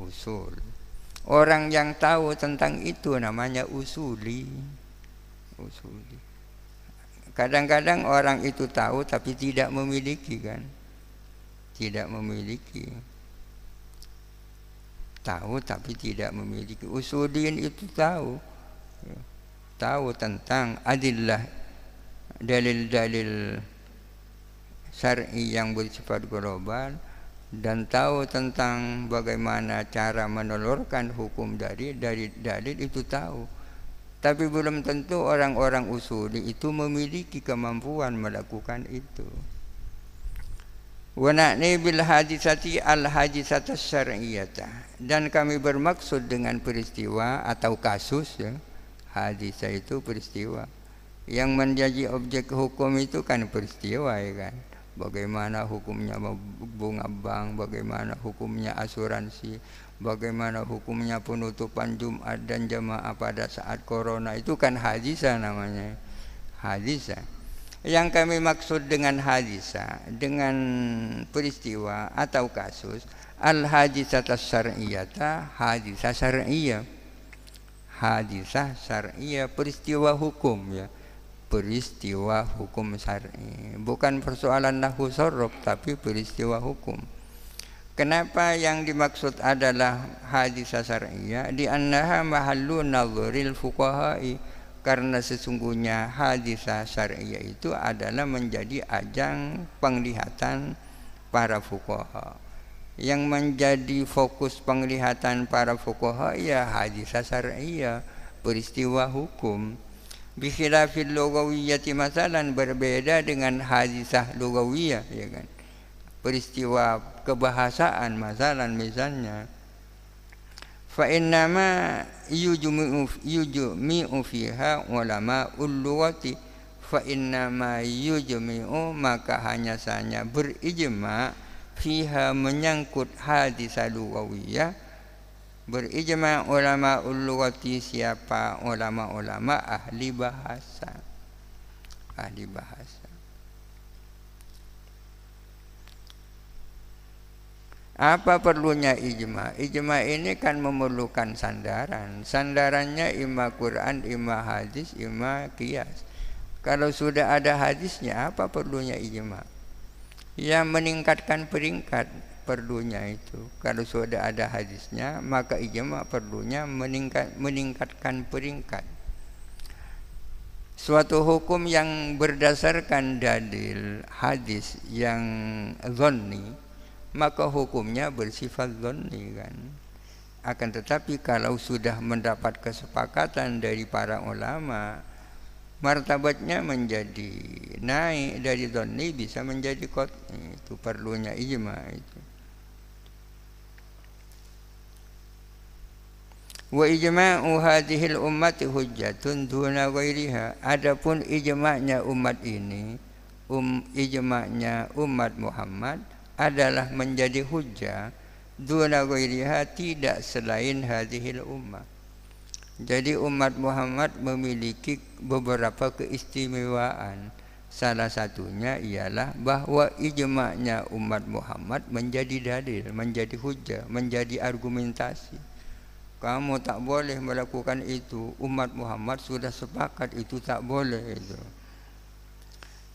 usul. Orang yang tahu tentang itu namanya usuli. Kadang-kadang orang itu tahu tapi tidak memiliki kan. Tidak memiliki. Tahu tapi tidak memiliki. Usuliin itu tahu. Tahu tentang adillah, dalil-dalil syar'i yang bersifat global, dan tahu tentang bagaimana cara menelurkan hukum dari dalil itu tahu. Tapi belum tentu orang-orang usuli itu memiliki kemampuan melakukan itu. Wa na'ni bil hadisati al hadisata syar'iyyah, dan kami bermaksud dengan peristiwa atau kasus ya. Hadisah itu peristiwa. Yang menjadi objek hukum itu kan peristiwa ya kan. Bagaimana hukumnya bunga bank, bagaimana hukumnya asuransi, bagaimana hukumnya penutupan Jumat dan jamaah pada saat corona, itu kan hadisah namanya. Hadisah. Yang kami maksud dengan hadisah, dengan peristiwa atau kasus, al-hadisah syar'iyyah, hadisah syar'iyyah. Hadisah syar'iyyah, peristiwa hukum ya. Peristiwa hukum syar'i, bukan persoalan nahwu sorof, tapi peristiwa hukum. Kenapa yang dimaksud adalah hadisah syar'iyyah? Di annaha mahallu nadhuril fuqaha'i, karena sesungguhnya hadisah syar'iyyah itu adalah menjadi ajang penglihatan para fuqaha. Yang menjadi fokus penglihatan para fuqaha ya hadis syar'iyyah, peristiwa hukum. Bikhilafil lugawiyyati masalan, berbeda dengan hadisah lugawiyah, ya kan, peristiwa kebahasaan masalan misalnya. Fa innama yujmi'u fiha ulama lughati, fa innama yujmi'u, maka hanya saja berijma, fiha menyangkut hadisah lughawiyah, berijma ulama lughati, siapa ulama-ulama ahli bahasa. Ahli bahasa. Apa perlunya ijma? Ijma ini kan memerlukan sandaran. Sandarannya imma Quran, imma hadis, imma qiyas. Kalau sudah ada hadisnya, apa perlunya ijma? Yang meningkatkan peringkat perlunya itu. Kalau sudah ada hadisnya, maka ijma perlunya meningkatkan peringkat. Suatu hukum yang berdasarkan dalil hadis yang dhanni, maka hukumnya bersifat dhanni kan. Akan tetapi kalau sudah mendapat kesepakatan dari para ulama, martabatnya menjadi naik, dari dhanni bisa menjadi qat'i. Itu perlunya ijma itu. Wa ijma'u hadhil ummati hujjatun duna ghairiha. Adapun ijma'nya umat ini, ijma'nya umat Muhammad adalah menjadi hujjah duna ghairiha, tidak selain hadhil ummah. Jadi umat Muhammad memiliki beberapa keistimewaan. Salah satunya ialah bahwa ijma'nya umat Muhammad menjadi dalil, menjadi hujjah, menjadi argumentasi. Kamu tak boleh melakukan itu, umat Muhammad sudah sepakat itu tak boleh itu.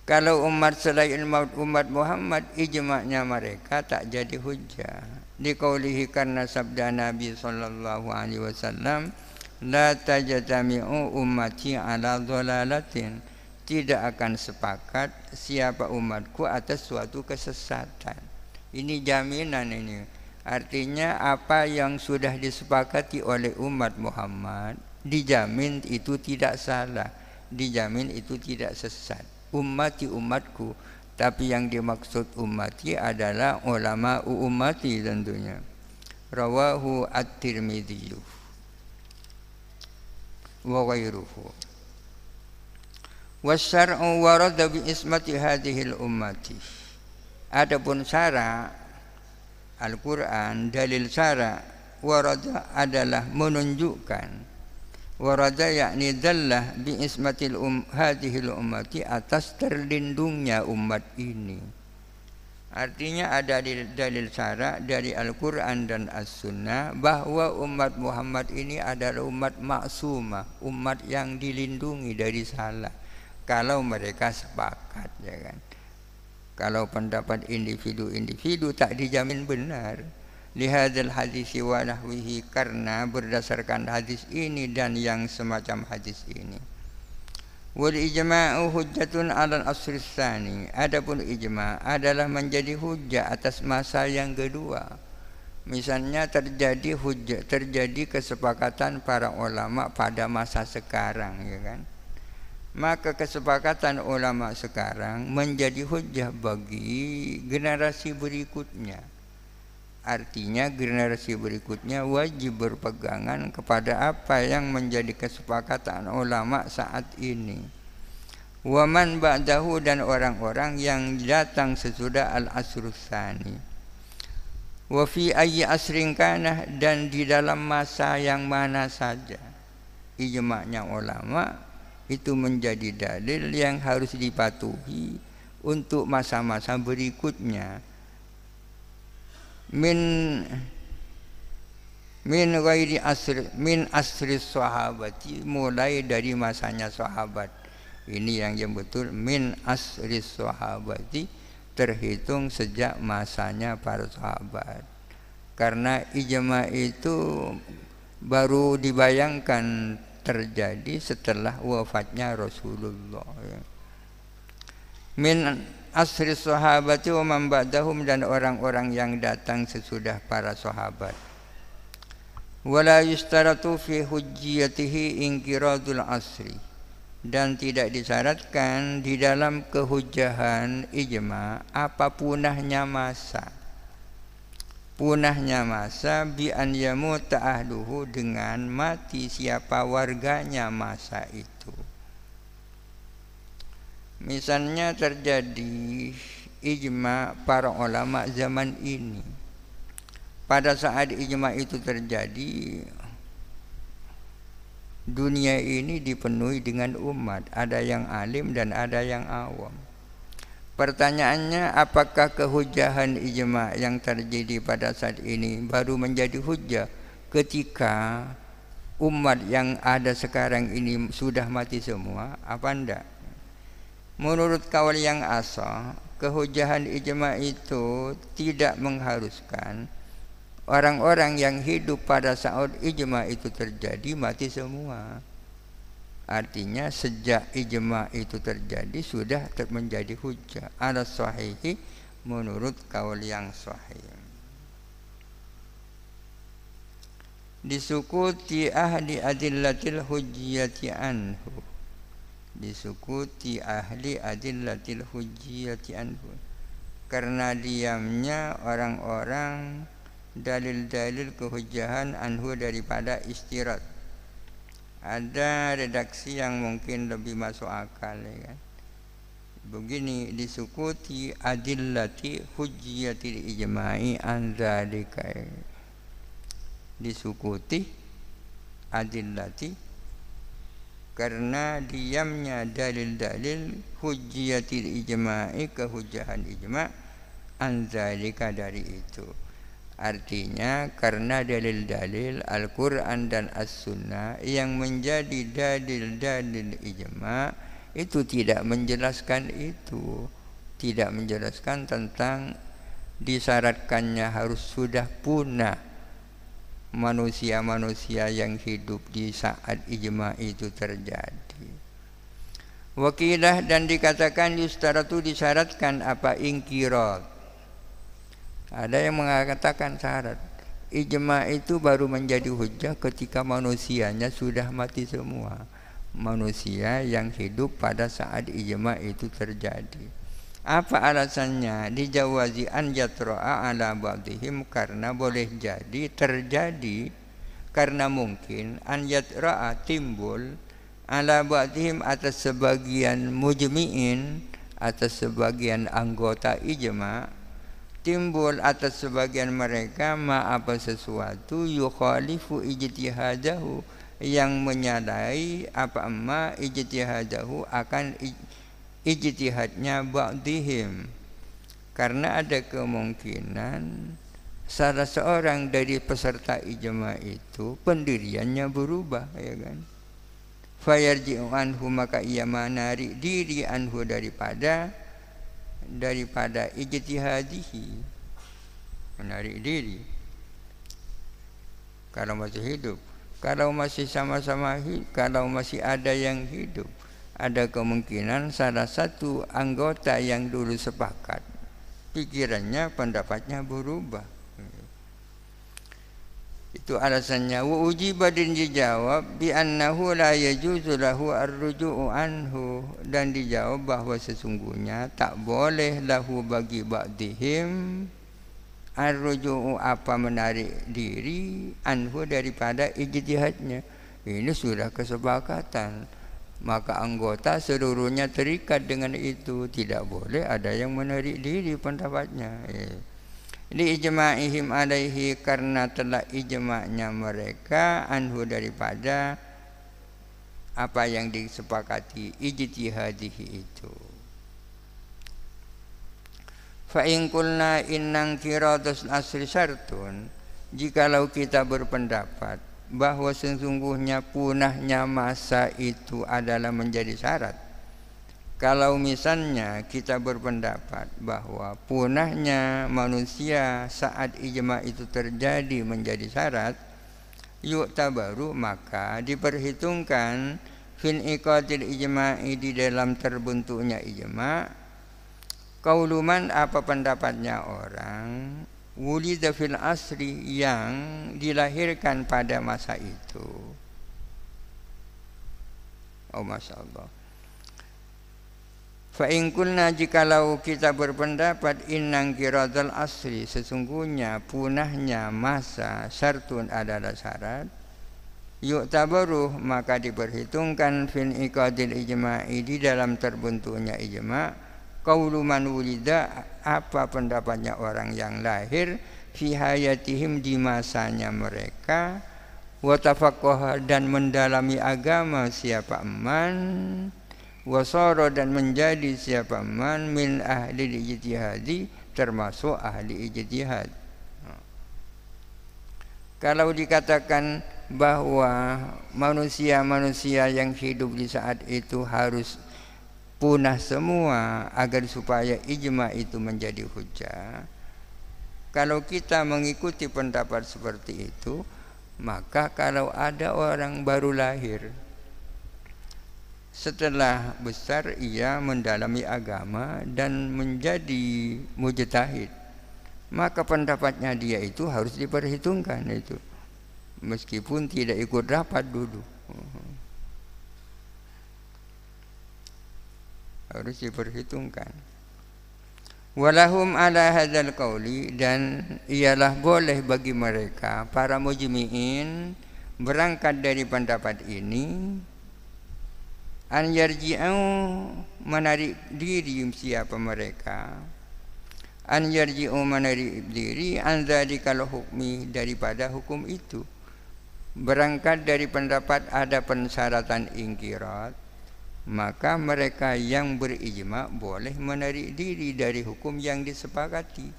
Kalau umat selain umat Muhammad, ijma'nya mereka tak jadi hujjah. Diqaulihi, karena sabda Nabi sallallahu alaihi wasallam, la tajtami'u ummati ala dhalalatin, tidak akan sepakat siapa umatku atas suatu kesesatan. Ini jaminan ini. Artinya apa yang sudah disepakati oleh umat Muhammad dijamin itu tidak salah, dijamin itu tidak sesat. Ummati, umatku, tapi yang dimaksud ummati adalah ulama ummati tentunya. Rawahu at-Tirmidzi wa ghairuhu. Wasyar'u warada bi ismati hadhil ummati. Adapun syara' Al-Quran, dalil syara' warada adalah menunjukkan, warada yakni dallah bi ismatil hadhil ummati, atas terlindungnya umat ini. Artinya ada dalil syara' dari Al-Quran dan As-Sunnah bahwa umat Muhammad ini adalah umat maksumah, umat yang dilindungi dari salah. Kalau mereka sepakat, ya kan. Kalau pendapat individu-individu tak dijamin benar. Lihadzal hadisi wa nahwihi, karena berdasarkan hadis ini dan yang semacam hadis ini. Wal ijma'u hujjatun 'alal asri tsani. Adapun ijma' adalah menjadi hujjah atas masa yang kedua. Misalnya terjadi kesepakatan para ulama pada masa sekarang, ya kan. Maka kesepakatan ulama sekarang menjadi hujjah bagi generasi berikutnya. Artinya generasi berikutnya wajib berpegangan kepada apa yang menjadi kesepakatan ulama saat ini. Waman ba'dahu, dan orang-orang yang datang sesudah al-asrus tsani. Wa fi ayyi asrin kana, dan di dalam masa yang mana saja. Ijma'nya ulama itu menjadi dalil yang harus dipatuhi untuk masa-masa berikutnya. Min ghairi asri, min asri sahabati, mulai dari masanya sahabat. Ini yang betul, min asri sahabati, terhitung sejak masanya para sahabat. Karena ijma itu baru dibayangkan terjadi setelah wafatnya Rasulullah. Min asri sahabati wa man ba'dahum, dan orang-orang yang datang sesudah para sahabat. Wala yustaratu fi hujjiyatihi inqiradul asri, dan tidak disyaratkan di dalam kehujjahan ijma apa punahnya masa. Punahnya masa bi an yamuta ahluhu, dengan mati siapa warganya masa itu. Misalnya terjadi ijma para ulama zaman ini. Pada saat ijma itu terjadi, dunia ini dipenuhi dengan umat, ada yang alim dan ada yang awam. Pertanyaannya, apakah kehujjahan ijma yang terjadi pada saat ini baru menjadi hujjah ketika umat yang ada sekarang ini sudah mati semua, apa enggak? Menurut kaul yang asah, kehujjahan ijma itu tidak mengharuskan orang-orang yang hidup pada saat ijma itu terjadi mati semua. Artinya sejak ijma itu terjadi sudah menjadi hujjah ala sahihi, menurut kaul yang sahih. Disukuti ahli adillatil hujjiyati anhu, disukuti ahli adillatil hujjiyati anhu, karena diamnya orang-orang dalil-dalil kehujjahan anhu daripada istirat. Ada redaksi yang mungkin lebih masuk akal, ya kan? Begini, disukuti adillati hujjiyatil ijma'i an dzalika. Disukuti adillati, karena diamnya dalil-dalil hujjiyatil ijma'i, kehujjahan ijma' an dzalika, dari itu. Artinya karena dalil-dalil Al-Quran dan As-Sunnah yang menjadi dalil-dalil ijma' itu tidak menjelaskan itu, tidak menjelaskan tentang disyaratkannya harus sudah punah manusia-manusia yang hidup di saat ijma' itu terjadi. Wakilah, dan dikatakan yustaratu, disyaratkan apa? Ingkirat. Ada yang mengatakan syarat ijma itu baru menjadi hujjah ketika manusianya sudah mati semua, manusia yang hidup pada saat ijma itu terjadi. Apa alasannya? Dijawazi an yatra'a ala ba'dihim, karena boleh jadi terjadi, karena mungkin an yatra'a, timbul, ala ba'dihim, atas sebagian mujmi'in, atas sebagian anggota ijma', timbul atas sebagian mereka ma apa sesuatu yukhalifu ijtihadahu, yang menyalahi apa amma ijtihadahu, akan ijtihadnya ba'dihim. Karena ada kemungkinan salah seorang dari peserta ijma itu pendiriannya berubah, ya kan? Fayarji'u anhu, maka ia menarik diri anhu daripada ijtihadihi, menarik diri kalau masih hidup. Kalau masih sama-sama hidup, kalau masih ada yang hidup, ada kemungkinan salah satu anggota yang dulu sepakat pikirannya, pendapatnya berubah. Itu alasannya. Wa ujiba, dan dijawab bi annahu la yajuzu lahu ar-ruju'u anhu, dan dijawab bahwa sesungguhnya tak boleh lahu bagi ba'dihim ar-ruju'u, apa menarik diri, anhu daripada ijtihadnya. Ini sudah kesepakatan, maka anggota seluruhnya terikat dengan itu, tidak boleh ada yang menarik diri pendapatnya. Li ijma'ihim alaihi, karena telah ijma'nya mereka anhu daripada apa yang disepakati ijtihadihi itu. Fa in qulna innang kiratus asri syartun, jikalau kita berpendapat bahwa sesungguhnya punahnya masa itu adalah menjadi syarat. Kalau misalnya kita berpendapat bahwa punahnya manusia saat ijma itu terjadi menjadi syarat, yu'tabaru, maka diperhitungkan fil iqatil ijma'i, di dalam terbentuknya ijma', Qauluman apa pendapatnya orang wulida fil asri yang dilahirkan pada masa itu. Oh Masya Allah. Fa in kunna jikalau kita berpendapat innang kiradal asri sesungguhnya punahnya masa syartun adalah syarat, yuk tabaruh maka diperhitungkan fin iqadil ijma'i di dalam terbentuknya ijma' qaulu man wulida apa pendapatnya orang yang lahir fi hayatihim di masanya mereka wa tafaqqaha dan mendalami agama siapa man wasara dan menjadi siapa man min ahli ijtihadi termasuk ahli ijtihad. Kalau dikatakan bahwa manusia-manusia yang hidup di saat itu harus punah semua agar supaya ijma itu menjadi hujjah. Kalau kita mengikuti pendapat seperti itu, maka kalau ada orang baru lahir setelah besar ia mendalami agama dan menjadi mujtahid, maka pendapatnya dia itu harus diperhitungkan itu, meskipun tidak ikut rapat dulu. Harus diperhitungkan. Walahum ala hadzal qauli dan ialah boleh bagi mereka para mujmi'in berangkat dari pendapat ini an yarji'u menarik diri siapa mereka an yarji'u menarik diri an dzalikal hukmi daripada hukum itu, berangkat dari pendapat ada pensyaratan ingkirat, maka mereka yang berijma boleh menarik diri dari hukum yang disepakati.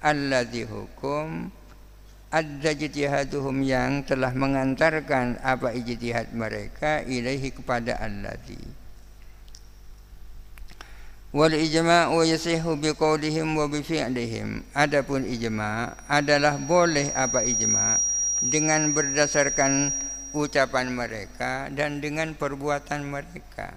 Alladzi hukum adza ijtihaduhum yang telah mengantarkan apa ijtihad mereka ilaihi kepada alladzi. Wal ijma'u yasihu biqaulihim wa bi fi'lihim. Adapun ijma' adalah boleh apa ijma' dengan berdasarkan ucapan mereka dan dengan perbuatan mereka.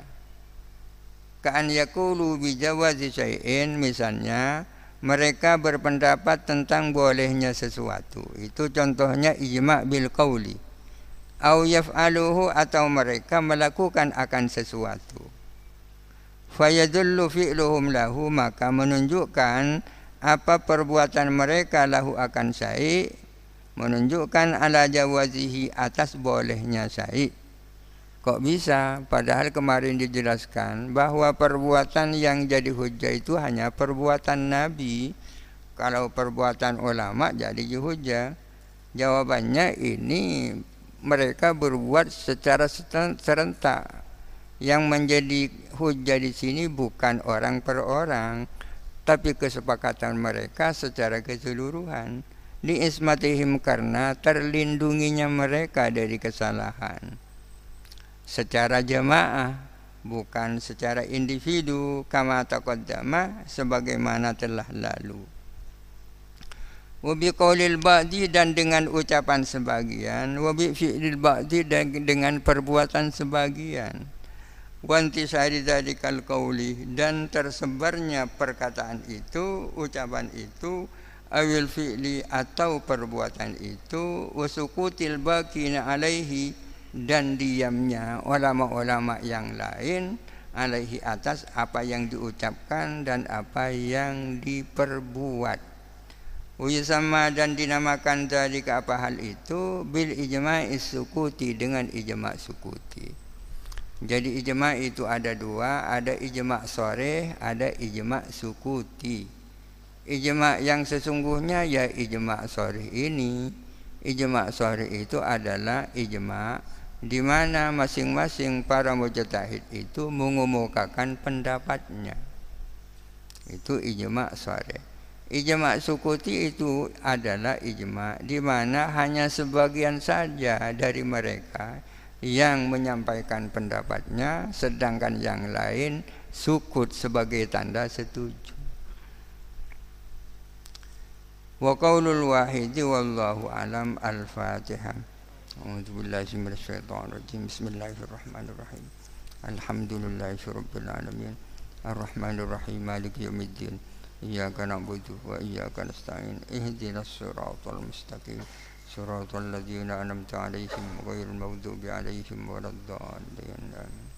Ka'an yaqulu bi jawazi syai'in, misalnya mereka berpendapat tentang bolehnya sesuatu. Itu contohnya ijma' bil qauli. Au yaf'aluhu atau mereka melakukan akan sesuatu. Fayadullu fi'luhum lahu maka menunjukkan apa perbuatan mereka lahu akan syai', menunjukkan ala jawazihi atas bolehnya syai'. Kok bisa? Padahal kemarin dijelaskan bahwa perbuatan yang jadi hujjah itu hanya perbuatan Nabi. Kalau perbuatan ulama jadi hujjah. Jawabannya ini mereka berbuat secara serentak. Yang menjadi hujjah di sini bukan orang per orang, tapi kesepakatan mereka secara keseluruhan. Li ismatihim karena terlindunginya mereka dari kesalahan. Secara jamaah, bukan secara individu, kama taqaddama sebagaimana telah lalu. Wa biqaulil ba'di dan dengan ucapan sebagian, wa bi fi'lil ba'di dan dengan perbuatan sebagian. Wa intisari dzalikal qauli dan tersebarnya perkataan itu, ucapan itu, awil fi'li atau perbuatan itu, wa sukutil baqina alaihi dan diamnya ulama-ulama yang lain alaihi atas apa yang diucapkan dan apa yang diperbuat. Uyusama dan dinamakan dari apa hal itu bil ijma'i sukuti dengan ijma' sukuti. Jadi ijma' itu ada dua, ada ijma' sharih, ada ijma' sukuti. Ijma' yang sesungguhnya ya ijma' sharih ini. Ijma' sharih itu adalah ijma' di mana masing-masing para mujtahid itu mengemukakan pendapatnya. Itu ijma' sharih. Ijma' sukuti itu adalah ijma' di mana hanya sebagian saja dari mereka yang menyampaikan pendapatnya, sedangkan yang lain sukut sebagai tanda setuju. Wa qaulul wahidi wallahu alam. Al-Fatihah. A'udzubillahi minasyaitonir rajim. Bismillahirrahmanirrahim. Alhamdulillahirabbil alamin. Ar-Rahmanir Rahim Maliki Yaumiddin. Iyyaka na'budu wa iyyaka nasta'in. Ihdinas siratal mustaqim. Siratal ladzina an'amta 'alaihim ghairil maghdubi 'alaihim waladdallin. Amin.